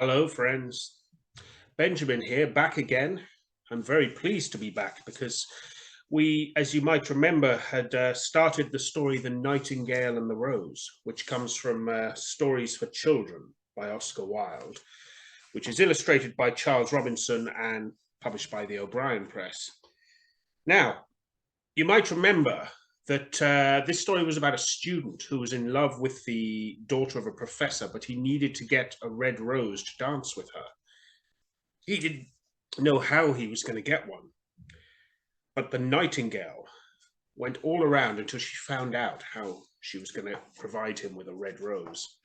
Hello, friends. Benjamin here, back again. I'm very pleased to be back because we, as you might remember, had started the story The Nightingale and the Rose, which comes from Stories for Children by Oscar Wilde, which is illustrated by Charles Robinson and published by the O'Brien Press. Now, you might remember that this story was about a student who was in love with the daughter of a professor, but he needed to get a red rose to dance with her. He didn't know how he was going to get one, but the nightingale went all around until she found out how she was going to provide him with a red rose.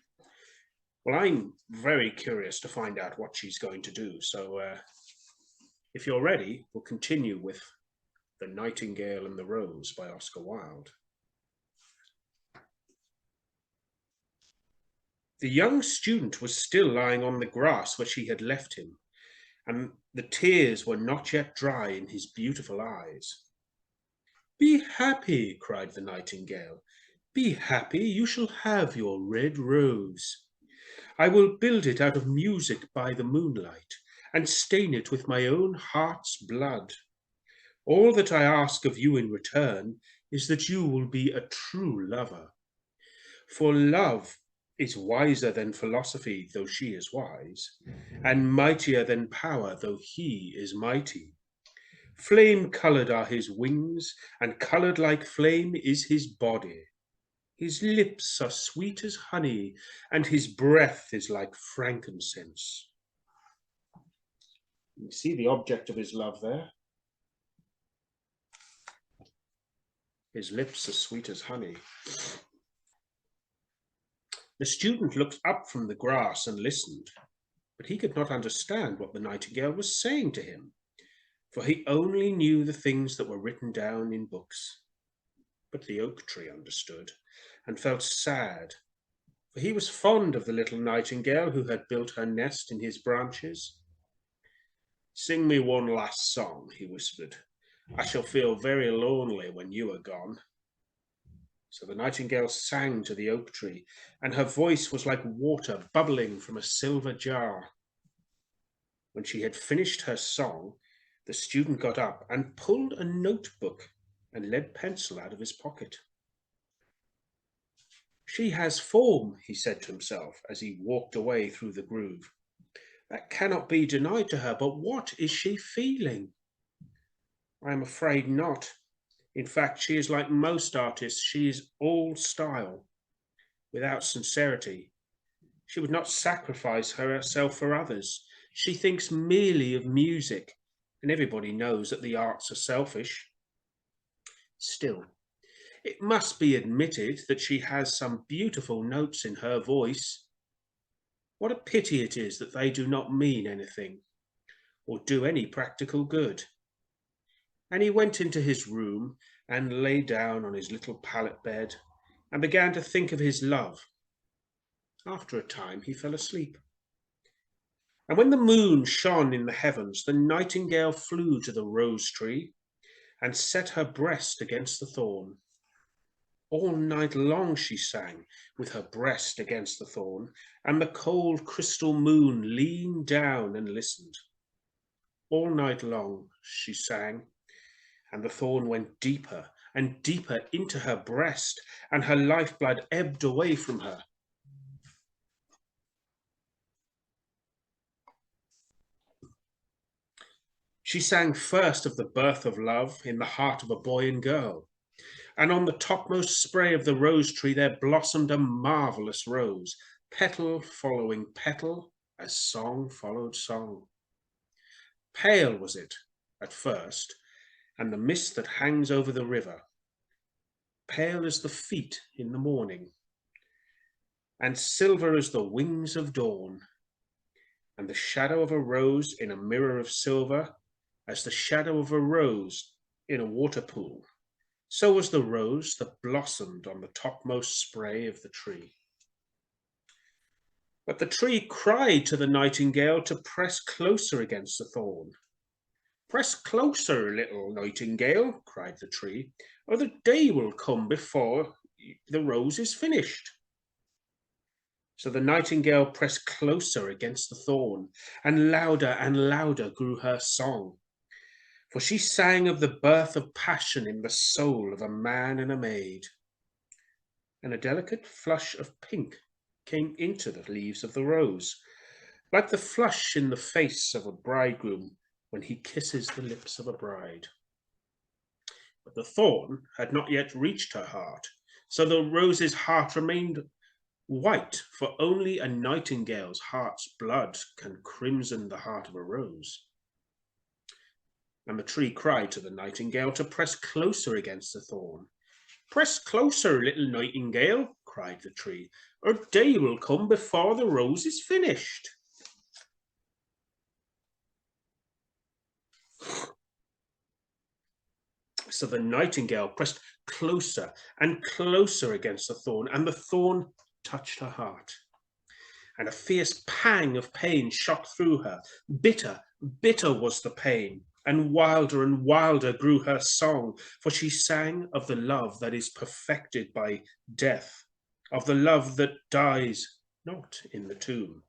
Well, I'm very curious to find out what she's going to do. So if you're ready, we'll continue with The Nightingale and the Rose by Oscar Wilde. The young student was still lying on the grass where she had left him, and the tears were not yet dry in his beautiful eyes. "Be happy," cried the nightingale. "Be happy, you shall have your red rose. I will build it out of music by the moonlight, and stain it with my own heart's blood. All that I ask of you in return is that you will be a true lover. For love is wiser than philosophy, though she is wise, and mightier than power, though he is mighty. Flame-coloured are his wings, and coloured like flame is his body. His lips are sweet as honey, and his breath is like frankincense." You see the object of his love there? His lips are sweet as honey. The student looked up from the grass and listened, but he could not understand what the nightingale was saying to him, for he only knew the things that were written down in books. But the oak tree understood, and felt sad, for he was fond of the little nightingale who had built her nest in his branches. "Sing me one last song," he whispered. "I shall feel very lonely when you are gone." So the nightingale sang to the oak tree, and her voice was like water bubbling from a silver jar. When she had finished her song, the student got up and pulled a notebook and lead pencil out of his pocket. "She has form," he said to himself as he walked away through the groove. "That cannot be denied to her, but what is she feeling? I am afraid not. In fact, she is like most artists. She is all style, without sincerity. She would not sacrifice herself for others. She thinks merely of music, and everybody knows that the arts are selfish. Still, it must be admitted that she has some beautiful notes in her voice. What a pity it is that they do not mean anything, or do any practical good." And he went into his room and lay down on his little pallet bed and began to think of his love. After a time he fell asleep. And when the moon shone in the heavens, the nightingale flew to the rose tree and set her breast against the thorn. All night long she sang, with her breast against the thorn, and the cold crystal moon leaned down and listened. All night long she sang, and the thorn went deeper and deeper into her breast, and her lifeblood ebbed away from her. She sang first of the birth of love in the heart of a boy and girl, and on the topmost spray of the rose tree there blossomed a marvellous rose, petal following petal, as song followed song. Pale was it at first, and the mist that hangs over the river, pale as the feet in the morning, and silver as the wings of dawn, and the shadow of a rose in a mirror of silver, as the shadow of a rose in a water pool. So was the rose that blossomed on the topmost spray of the tree. But the tree cried to the nightingale to press closer against the thorn. "Press closer, little nightingale," cried the tree, "or the day will come before the rose is finished." So the nightingale pressed closer against the thorn, and louder grew her song. For she sang of the birth of passion in the soul of a man and a maid. And a delicate flush of pink came into the leaves of the rose, like the flush in the face of a bridegroom when he kisses the lips of a bride. But the thorn had not yet reached her heart, so the rose's heart remained white, for only a nightingale's heart's blood can crimson the heart of a rose. And the tree cried to the nightingale to press closer against the thorn. "Press closer, little nightingale," cried the tree, "or day will come before the rose is finished." So the nightingale pressed closer and closer against the thorn, and the thorn touched her heart. And a fierce pang of pain shot through her. Bitter, bitter was the pain, and wilder grew her song, for she sang of the love that is perfected by death, of the love that dies not in the tomb.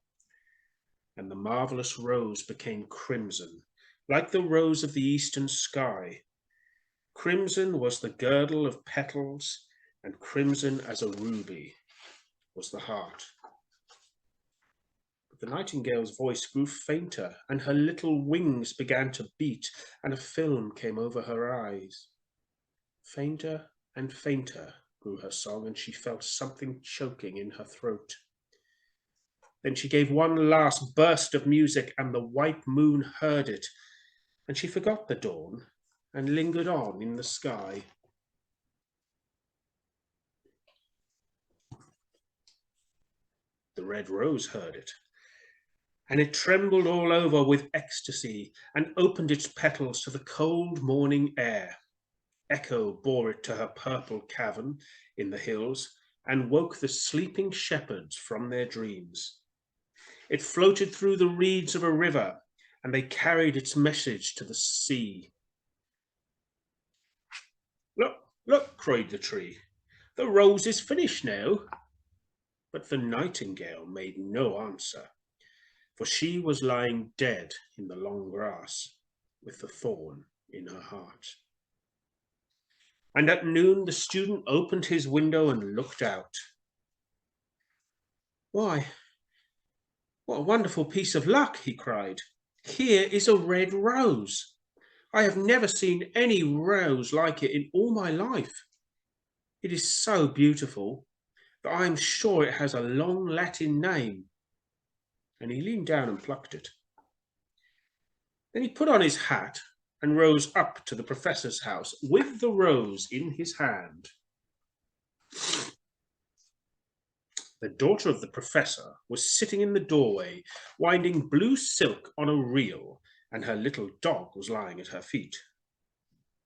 And the marvellous rose became crimson, like the rose of the eastern sky. Crimson was the girdle of petals, and crimson as a ruby was the heart. But the nightingale's voice grew fainter, and her little wings began to beat, and a film came over her eyes. Fainter and fainter grew her song, and she felt something choking in her throat. Then she gave one last burst of music, and the white moon heard it, and she forgot the dawn and lingered on in the sky. The red rose heard it, and it trembled all over with ecstasy and opened its petals to the cold morning air. Echo bore it to her purple cavern in the hills and woke the sleeping shepherds from their dreams. It floated through the reeds of a river, and they carried its message to the sea. "Look, look," cried the tree, "the rose is finished now." But the nightingale made no answer, for she was lying dead in the long grass with the thorn in her heart. And at noon the student opened his window and looked out. "Why, what a wonderful piece of luck," he cried. "Here is a red rose. I have never seen any rose like it in all my life. It is so beautiful that I am sure it has a long Latin name." And he leaned down and plucked it. Then he put on his hat and rose up to the professor's house with the rose in his hand. The daughter of the professor was sitting in the doorway, winding blue silk on a reel, and her little dog was lying at her feet.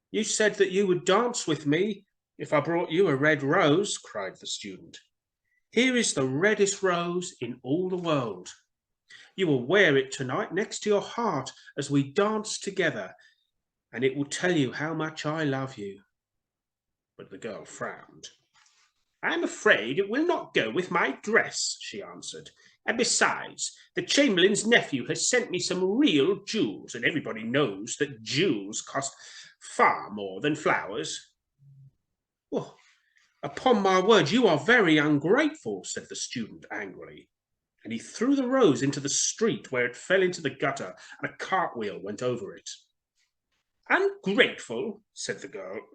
"You said that you would dance with me if I brought you a red rose," cried the student. "Here is the reddest rose in all the world. You will wear it tonight next to your heart as we dance together, and it will tell you how much I love you." But the girl frowned. "I am afraid it will not go with my dress," she answered. "And besides, the Chamberlain's nephew has sent me some real jewels, and everybody knows that jewels cost far more than flowers." "Well, upon my word, you are very ungrateful," said the student angrily. And he threw the rose into the street, where it fell into the gutter, and a cartwheel went over it. "Ungrateful," said the girl.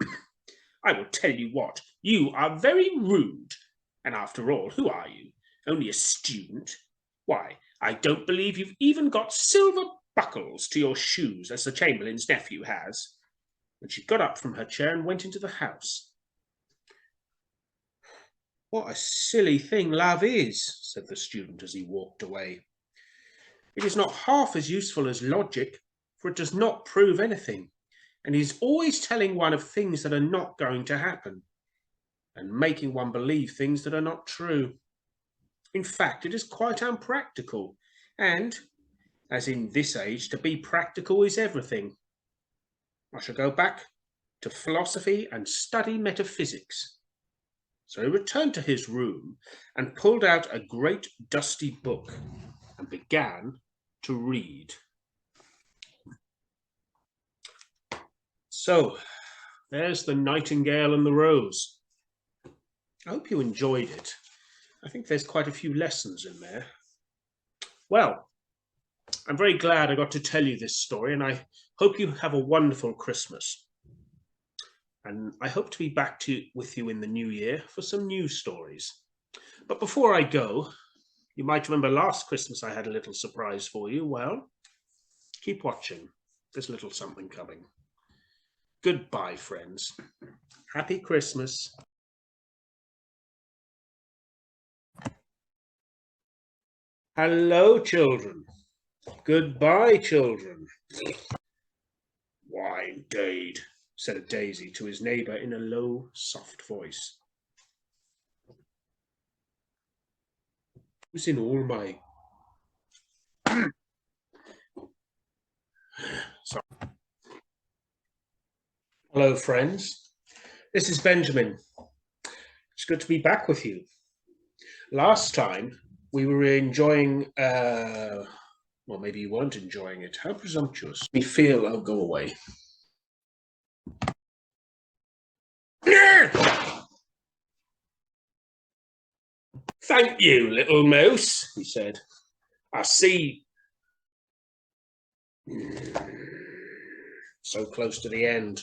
"I will tell you what, you are very rude. And after all, who are you? Only a student? Why, I don't believe you've even got silver buckles to your shoes, as the Chamberlain's nephew has." And she got up from her chair and went into the house. "What a silly thing love is," said the student as he walked away. "It is not half as useful as logic, for it does not prove anything, and is always telling one of things that are not going to happen, and making one believe things that are not true. In fact, it is quite unpractical, and, as in this age, to be practical is everything. I shall go back to philosophy and study metaphysics." So he returned to his room and pulled out a great dusty book and began to read. So, there's the Nightingale and the Rose. I hope you enjoyed it. I think there's quite a few lessons in there. Well, I'm very glad I got to tell you this story, and I hope you have a wonderful Christmas. And I hope to be back with you in the new year for some new stories. But before I go, you might remember last Christmas I had a little surprise for you. Well, keep watching. There's a little something coming. Goodbye, friends. Happy Christmas. Hello, children. Goodbye, children. Why, indeed, said a daisy to his neighbour in a low, soft voice. Who's in all my... Sorry. Hello, friends. This is Benjamin. It's good to be back with you. Last time, we were enjoying... well, maybe you weren't enjoying it. How presumptuous. Me feel I'll go away. Thank you, little mouse, he said. I see. So close to the end.